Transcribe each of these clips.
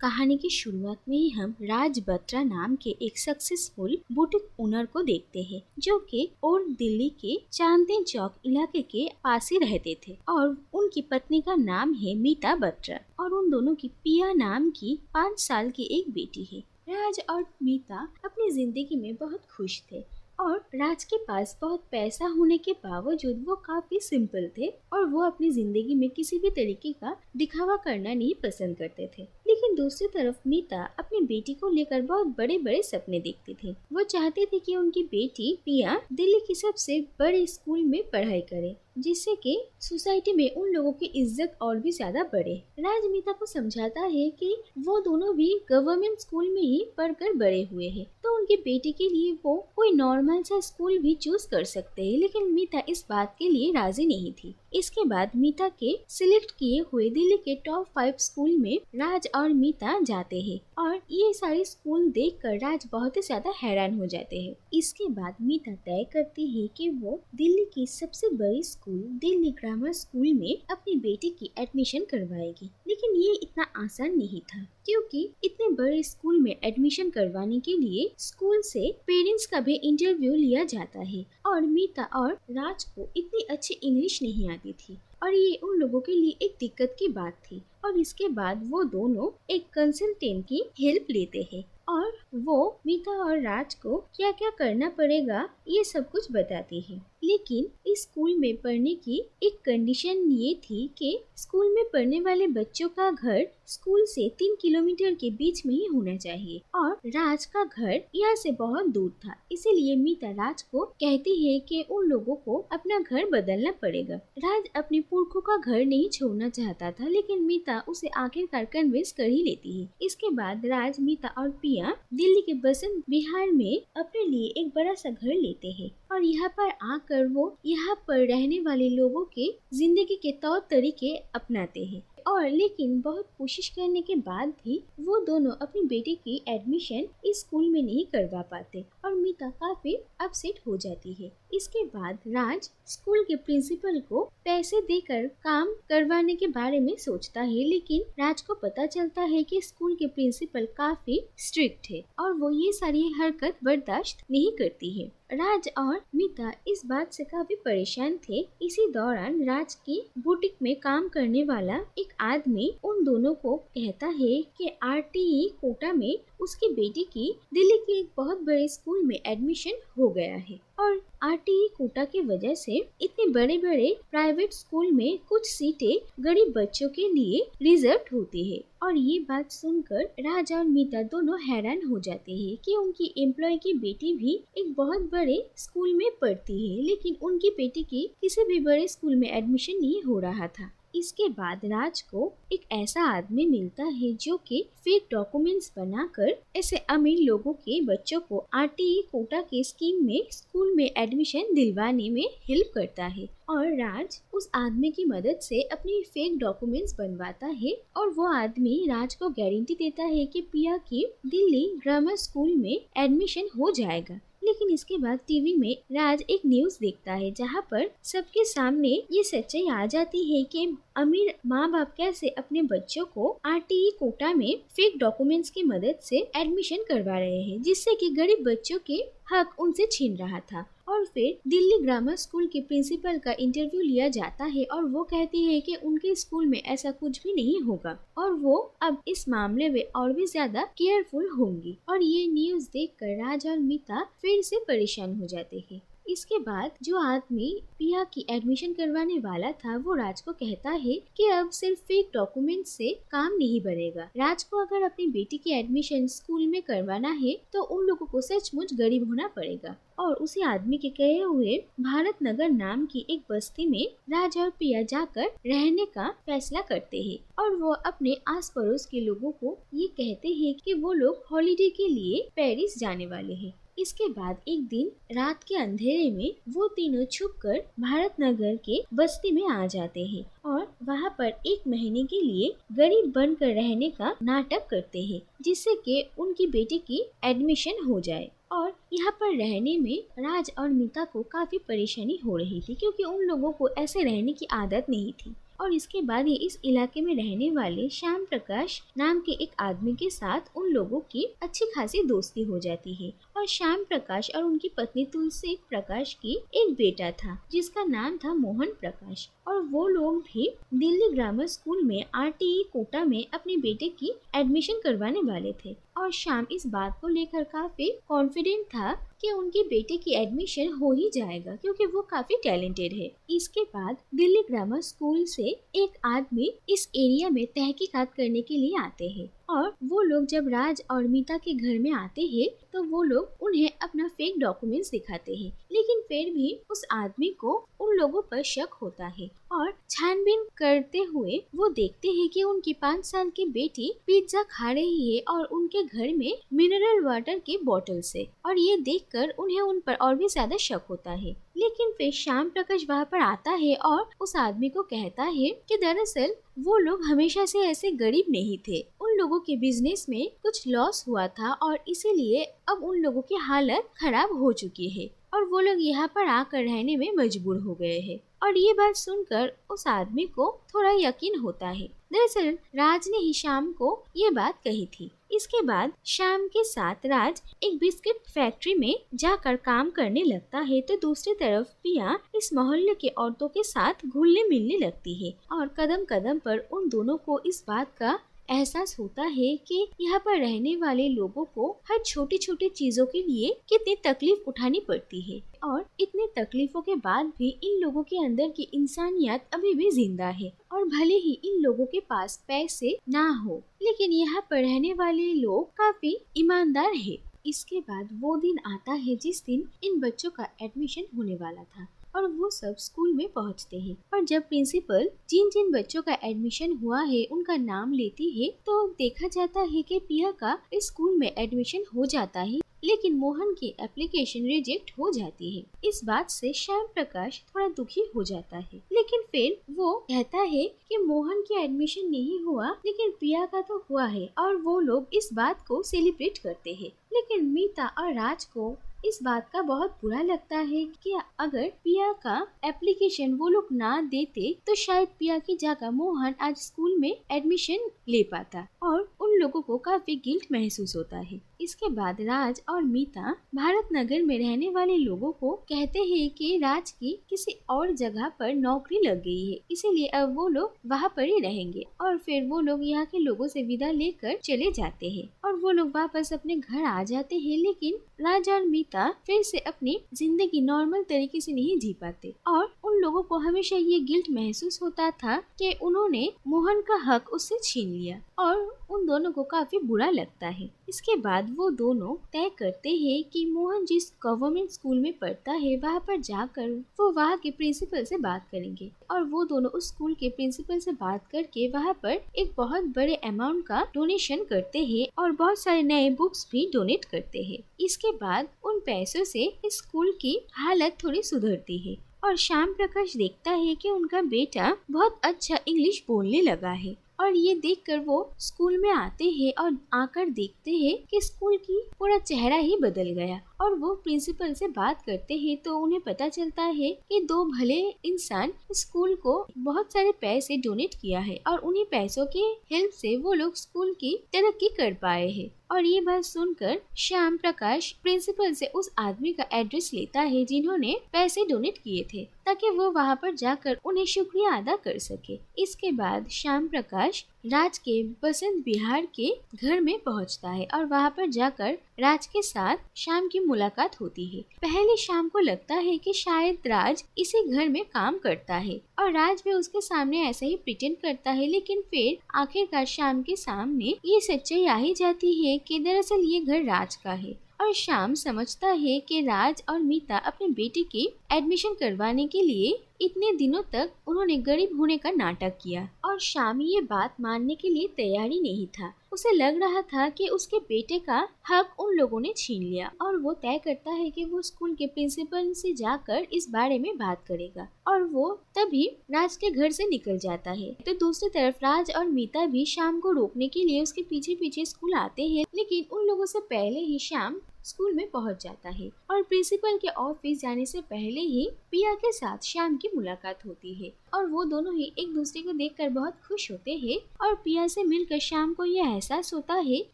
कहानी की शुरुआत में ही हम राज बत्रा नाम के एक सक्सेसफुल बुटीक ओनर को देखते हैं, जो कि और दिल्ली के चांदनी चौक इलाके के पास ही रहते थे और उनकी पत्नी का नाम है मीता बत्रा और उन दोनों की पिया नाम की 5 साल की एक बेटी है। राज और मीता अपनी जिंदगी में बहुत खुश थे और राज के पास बहुत पैसा होने के बावजूद वो काफी सिंपल थे और वो अपनी जिंदगी में किसी भी तरीके का दिखावा करना नहीं पसंद करते थे। लेकिन दूसरी तरफ मीता अपनी बेटी को लेकर बहुत बड़े बड़े सपने देखती थी। वो चाहती थी कि उनकी बेटी पिया दिल्ली के सबसे बड़े स्कूल में पढ़ाई करे, जिससे कि सोसाइटी में उन लोगों की इज्जत और भी ज्यादा बढ़े। राज मीता को समझाता है कि वो दोनों भी गवर्नमेंट स्कूल में ही पढ़कर बड़े हुए हैं, तो उनकी बेटी के लिए वो कोई नॉर्मल सा स्कूल भी चूज कर सकते हैं। लेकिन मीता इस बात के लिए राजी नहीं थी। इसके बाद मीता के सिलेक्ट किए हुए दिल्ली के टॉप 5 स्कूल में राज और मीता जाते हैं और ये सारे स्कूल देखकर राज बहुत ही ज्यादा हैरान हो जाते हैं। इसके बाद मीता तय करती है कि वो दिल्ली की सबसे बड़ी स्कूल दिल्ली ग्रामर स्कूल में अपनी बेटी की एडमिशन करवाएगी। लेकिन ये इतना आसान नहीं था, क्योंकि इतने बड़े स्कूल में एडमिशन करवाने के लिए स्कूल से पेरेंट्स का भी इंटरव्यू लिया जाता है और मीता और राज को इतनी अच्छी इंग्लिश नहीं आती थी और ये उन लोगों के लिए एक दिक्कत की बात थी। और इसके बाद वो दोनों एक कंसल्टेंट की हेल्प लेते हैं और वो मीता और राज को क्या क्या करना पड़ेगा ये सब कुछ बताती है। लेकिन इस स्कूल में पढ़ने की एक कंडीशन ये थी कि स्कूल में पढ़ने वाले बच्चों का घर स्कूल से 3 किलोमीटर के बीच में ही होना चाहिए और राज का घर यहाँ से बहुत दूर था। इसीलिए मीता राज को कहती है कि उन लोगों को अपना घर बदलना पड़ेगा। राज अपने पुरखों का घर नहीं छोड़ना चाहता था, लेकिन मीता उसे आखिरकार कन्विंस कर ही लेती है। इसके बाद राज, मीता और पिया दिल्ली के बसंत विहार में अपने लिए एक बड़ा सा घर लेते हैं और यहाँ पर आकर वो यहाँ पर रहने वाले लोगों के जिंदगी के तौर तरीके अपनाते हैं। और लेकिन बहुत कोशिश करने के बाद भी वो दोनों अपनी बेटी की एडमिशन इस स्कूल में नहीं करवा पाते और मीता काफी अपसेट हो जाती है। इसके बाद राज स्कूल के प्रिंसिपल को पैसे देकर काम करवाने के बारे में सोचता है, लेकिन राज को पता चलता है कि स्कूल के प्रिंसिपल काफी स्ट्रिक्ट है और वो ये सारी हरकत बर्दाश्त नहीं करती है। राज और मीता इस बात से काफी परेशान थे। इसी दौरान राज की बुटीक में काम करने वाला एक आदमी उन दोनों को कहता है कि आरटीई कोटा में उसकी बेटी की दिल्ली के एक बहुत बड़े स्कूल में एडमिशन हो गया है और आरटीई कोटा की वजह से इतने बड़े बड़े प्राइवेट स्कूल में कुछ सीटें गरीब बच्चों के लिए रिजर्व होती है। और ये बात सुनकर राज और मीता दोनों हैरान हो जाते हैं कि उनकी एम्प्लॉय की बेटी भी एक बहुत बड़े स्कूल में पढ़ती है, लेकिन उनकी बेटी की किसी भी बड़े स्कूल में एडमिशन नहीं हो रहा था। इसके बाद राज को एक ऐसा आदमी मिलता है जो कि फेक डॉक्यूमेंट्स बनाकर ऐसे अमीर लोगों के बच्चों को आरटीई कोटा के स्कीम में स्कूल में एडमिशन दिलवाने में हेल्प करता है और राज उस आदमी की मदद से अपनी फेक डॉक्यूमेंट्स बनवाता है और वो आदमी राज को गारंटी देता है कि पिया की दिल्ली ग्रामर स्कूल में एडमिशन हो जाएगा। लेकिन इसके बाद टीवी में राज एक न्यूज देखता है जहाँ पर सबके सामने ये सच्चाई आ जाती है कि अमीर माँ बाप कैसे अपने बच्चों को आरटीई कोटा में फेक डॉक्यूमेंट्स की मदद से एडमिशन करवा रहे हैं, जिससे कि गरीब बच्चों के हक उनसे छीन रहा था। और फिर दिल्ली ग्रामर स्कूल के प्रिंसिपल का इंटरव्यू लिया जाता है और वो कहती है कि उनके स्कूल में ऐसा कुछ भी नहीं होगा और वो अब इस मामले में और भी ज्यादा केयरफुल होंगी। और ये न्यूज देखकर राज और मीता फिर से परेशान हो जाते हैं। इसके बाद जो आदमी पिया की एडमिशन करवाने वाला था वो राज को कहता है कि अब सिर्फ फेक डॉक्यूमेंट से काम नहीं बनेगा। राज को अगर अपनी बेटी की एडमिशन स्कूल में करवाना है तो उन लोगों को सचमुच गरीब होना पड़ेगा। और उसी आदमी के कहे हुए भारत नगर नाम की एक बस्ती में राज और पिया जाकर रहने का फैसला करते हैं और वो अपने आस पड़ोस के लोगों को ये कहते हैं कि वो लोग हॉलिडे के लिए पेरिस जाने वाले हैं। इसके बाद एक दिन रात के अंधेरे में वो तीनों छुपकर भारत नगर के बस्ती में आ जाते हैं और वहाँ पर 1 महीने के लिए गरीब बनकर रहने का नाटक करते हैं, जिससे कि उनकी बेटी की एडमिशन हो जाए। और यहाँ पर रहने में राज और मीता को काफी परेशानी हो रही थी, क्योंकि उन लोगों को ऐसे रहने की आदत नहीं थी और इसके बाद ही इस इलाके में रहने वाले श्याम प्रकाश नाम के एक आदमी के साथ उन लोगों की अच्छी खासी दोस्ती हो जाती है। और श्याम प्रकाश और उनकी पत्नी तुलसी प्रकाश की एक बेटा था जिसका नाम था मोहन प्रकाश, और वो लोग भी दिल्ली ग्रामर स्कूल में RTE कोटा में अपने बेटे की एडमिशन करवाने वाले थे। और श्याम इस बात को लेकर काफी कॉन्फिडेंट था कि उनके बेटे की एडमिशन हो ही जाएगा क्योंकि वो काफी टैलेंटेड है। इसके बाद दिल्ली ग्रामर स्कूल से एक आदमी इस एरिया में तहकीकात करने के लिए आते हैं, और वो लोग जब राज और मीता के घर में आते हैं तो वो लोग उन्हें अपना फेक डॉक्यूमेंट्स दिखाते हैं, लेकिन फिर भी उस आदमी को उन लोगों पर शक होता है। और छानबीन करते हुए वो देखते हैं कि उनकी 5 साल की बेटी पिज्जा खा रही है और उनके घर में मिनरल वाटर की बोतल्स है, और ये देखकर उन्हें उन पर और भी ज्यादा शक होता है। लेकिन फिर श्याम प्रकाश वहाँ पर आता है और उस आदमी को कहता है कि दरअसल वो लोग हमेशा से ऐसे गरीब नहीं थे, उन लोगों के बिजनेस में कुछ लॉस हुआ था और इसीलिए अब उन लोगों की हालत खराब हो चुकी है और वो लोग यहाँ पर आकर रहने में मजबूर हो गए हैं। और ये बात सुनकर उस आदमी को थोड़ा यकीन होता है। दरअसल राज ने ही श्याम को ये बात कही थी। इसके बाद श्याम के साथ राज एक बिस्किट फैक्ट्री में जाकर काम करने लगता है, तो दूसरी तरफ पिया इस मोहल्ले के औरतों के साथ घुलने मिलने लगती है और कदम कदम पर उन दोनों को इस बात का एहसास होता है कि यहाँ पर रहने वाले लोगों को हर छोटी छोटी चीजों के लिए कितनी तकलीफ उठानी पड़ती है, और इतनी तकलीफों के बाद भी इन लोगों के अंदर की इंसानियत अभी भी जिंदा है। और भले ही इन लोगों के पास पैसे ना हो, लेकिन यहाँ पर रहने वाले लोग काफी ईमानदार है। इसके बाद वो दिन आता है जिस दिन इन बच्चों का एडमिशन होने वाला था, और वो सब स्कूल में पहुंचते हैं। और जब प्रिंसिपल जिन जिन बच्चों का एडमिशन हुआ है उनका नाम लेती है, तो देखा जाता है कि पिया का इस स्कूल में एडमिशन हो जाता है, लेकिन मोहन की एप्लीकेशन रिजेक्ट हो जाती है। इस बात से श्याम प्रकाश थोड़ा दुखी हो जाता है, लेकिन फिर वो कहता है कि मोहन की एडमिशन नहीं हुआ लेकिन पिया का तो हुआ है, और वो लोग इस बात को सेलिब्रेट करते हैं। लेकिन मीता और राज को इस बात का बहुत बुरा लगता है कि अगर पिया का एप्लीकेशन वो लोग ना देते तो शायद पिया की जगह मोहन आज स्कूल में एडमिशन ले पाता, और उन लोगों को काफी गिल्ट महसूस होता है। इसके बाद राज और मीता भारत नगर में रहने वाले लोगों को कहते हैं कि राज की किसी और जगह पर नौकरी लग गई है, इसीलिए अब वो लोग वहाँ पर ही रहेंगे। और फिर वो लोग यहाँ के लोगों से विदा लेकर चले जाते हैं और वो लोग वापस अपने घर आ जाते हैं। लेकिन राज और मीता फिर से अपनी जिंदगी नॉर्मल तरीके से नहीं जी पाते, और उन लोगों को हमेशा ये गिल्ट महसूस होता था कि उन्होंने मोहन का हक उससे छीन लिया, और उन दोनों को काफी बुरा लगता है। इसके बाद वो दोनों तय करते हैं कि मोहन जिस गवर्नमेंट स्कूल में पढ़ता है वहाँ पर जाकर वो वहाँ के प्रिंसिपल से बात करेंगे, और वो दोनों उस स्कूल के प्रिंसिपल से बात करके वहाँ पर एक बहुत बड़े अमाउंट का डोनेशन करते हैं और बहुत सारे नए बुक्स भी डोनेट करते हैं। इसके बाद उन पैसों से इस स्कूल की हालत थोड़ी सुधरती है, और श्याम प्रकाश देखता है कि उनका बेटा बहुत अच्छा इंग्लिश बोलने लगा है। और ये देखकर वो स्कूल में आते हैं और आकर देखते हैं कि स्कूल की पूरा चेहरा ही बदल गया, और वो प्रिंसिपल से बात करते हैं तो उन्हें पता चलता है कि दो भले इंसान स्कूल को बहुत सारे पैसे डोनेट किया है और उन्हीं पैसों के हेल्प से वो लोग स्कूल की तरक्की कर पाए हैं। और ये बात सुनकर श्याम प्रकाश प्रिंसिपल से उस आदमी का एड्रेस लेता है जिन्होंने पैसे डोनेट किए थे, ताकि वो वहाँ पर जाकर उन्हें शुक्रिया अदा कर सके। इसके बाद श्याम प्रकाश राज के बसंत बिहार के घर में पहुंचता है और वहाँ पर जाकर राज के साथ शाम की मुलाकात होती है। पहले शाम को लगता है कि शायद राज इसी घर में काम करता है और राज भी उसके सामने ऐसा ही प्रिटेंड करता है, लेकिन फिर आखिरकार शाम के सामने ये सच्चाई आ ही जाती है कि दरअसल ये घर राज का है। और श्याम समझता है कि राज और मीता अपने बेटे की एडमिशन करवाने के लिए इतने दिनों तक उन्होंने गरीब होने का नाटक किया, और श्याम ये बात मानने के लिए तैयार ही नहीं था। उसे लग रहा था कि उसके बेटे का हक उन लोगों ने छीन लिया, और वो तय करता है कि वो स्कूल के प्रिंसिपल से जाकर इस बारे में बात करेगा। और वो तभी राज के घर से निकल जाता है। तो दूसरी तरफ राज और मीता भी श्याम को रोकने के लिए उसके पीछे पीछे स्कूल आते हैं, लेकिन उन लोगों से पहले ही श्याम स्कूल में पहुंच जाता है और प्रिंसिपल के ऑफिस जाने से पहले ही पिया के साथ श्याम की मुलाकात होती है और वो दोनों ही एक दूसरे को देखकर बहुत खुश होते हैं और पिया से मिलकर श्याम को यह एहसास होता है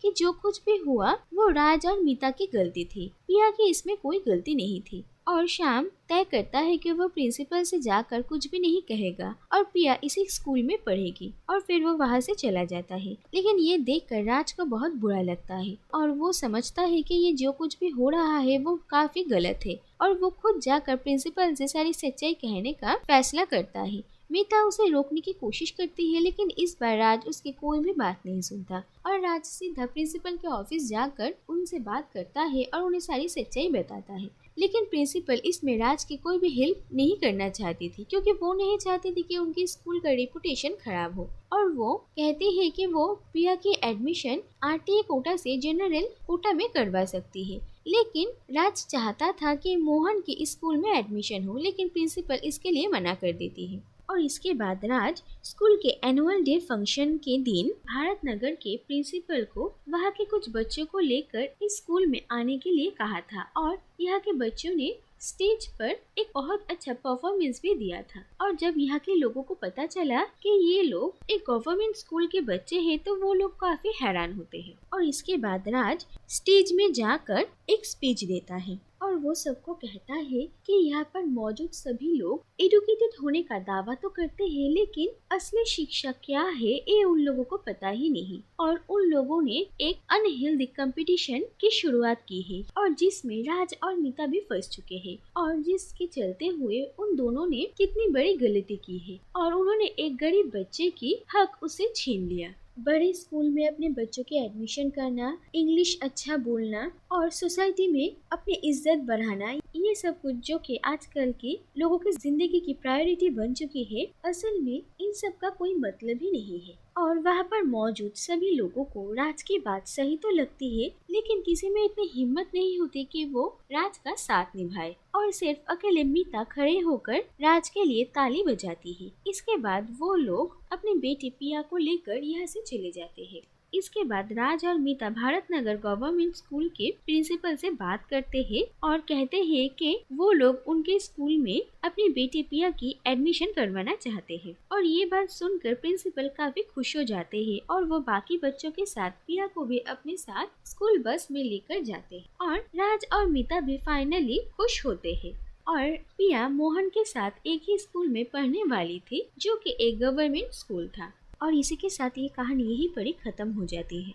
कि जो कुछ भी हुआ वो राज और मीता की गलती थी, पिया की इसमें कोई गलती नहीं थी। और श्याम तय करता है कि वो प्रिंसिपल से जाकर कुछ भी नहीं कहेगा और पिया इसी स्कूल में पढ़ेगी और फिर वो वहाँ से चला जाता है। लेकिन ये देखकर राज को बहुत बुरा लगता है और वो समझता है कि ये जो कुछ भी हो रहा है वो काफी गलत है और वो खुद जाकर प्रिंसिपल से सारी सच्चाई कहने का फैसला करता है। मीता उसे रोकने की कोशिश करती है, लेकिन इस बार राज उसकी कोई भी बात नहीं सुनता और राज सीधा प्रिंसिपल के ऑफिस जाकर उनसे बात करता है और उन्हें सारी सच्चाई बताता है। लेकिन प्रिंसिपल इसमें राज की कोई भी हेल्प नहीं करना चाहती थी, क्योंकि वो नहीं चाहती थी कि उनकी स्कूल का रेपुटेशन खराब हो और वो कहती है कि वो पिया की एडमिशन आरटीए कोटा से जनरल कोटा में करवा सकती है। लेकिन राज चाहता था कि मोहन की स्कूल में एडमिशन हो, लेकिन प्रिंसिपल इसके लिए मना कर देती है। और इसके बाद राज स्कूल के एनुअल डे फंक्शन के दिन भारत नगर के प्रिंसिपल को वहाँ के कुछ बच्चों को लेकर इस स्कूल में आने के लिए कहा था और यहाँ के बच्चों ने स्टेज पर एक बहुत अच्छा परफॉर्मेंस भी दिया था। और जब यहाँ के लोगों को पता चला कि ये लोग एक गवर्नमेंट स्कूल के बच्चे हैं तो वो लोग काफी हैरान होते हैं। और इसके बाद राज स्टेज में जाकर एक स्पीच देता है और वो सबको कहता है कि यहाँ पर मौजूद सभी लोग एडुकेटेड होने का दावा तो करते हैं, लेकिन असली शिक्षा क्या है ये उन लोगों को पता ही नहीं। और उन लोगों ने एक अनहेल्दी कंपटीशन की शुरुआत की है और जिसमें राज और मीता भी फंस चुके हैं और जिसके चलते हुए उन दोनों ने कितनी बड़ी गलती की है और उन्होंने एक गरीब बच्चे की हक उसे छीन लिया। बड़े स्कूल में अपने बच्चों के एडमिशन करना, इंग्लिश अच्छा बोलना और सोसाइटी में अपनी इज्जत बढ़ाना, ये सब कुछ जो कि आजकल के लोगों की जिंदगी की प्रायोरिटी बन चुकी है, असल में इन सब का कोई मतलब ही नहीं है। और वहाँ पर मौजूद सभी लोगों को राज की बात सही तो लगती है, लेकिन किसी में इतनी हिम्मत नहीं होती कि वो राज का साथ निभाए और सिर्फ अकेले मीता खड़े होकर राज के लिए ताली बजाती है। इसके बाद वो लोग अपनी बेटी पिया को लेकर यहाँ से चले जाते हैं। इसके बाद राज और मीता भारत नगर गवर्नमेंट स्कूल के प्रिंसिपल से बात करते हैं और कहते हैं कि वो लोग उनके स्कूल में अपनी बेटी पिया की एडमिशन करवाना चाहते हैं। और ये बात सुनकर प्रिंसिपल काफी खुश हो जाते हैं और वो बाकी बच्चों के साथ पिया को भी अपने साथ स्कूल बस में लेकर जाते हैं और राज और मीता भी फाइनली खुश होते हैं। और पिया मोहन के साथ एक ही स्कूल में पढ़ने वाली थी, जो कि एक गवर्नमेंट स्कूल था। और इसी के साथ ये कहानी यहीं पर ही खत्म हो जाती है।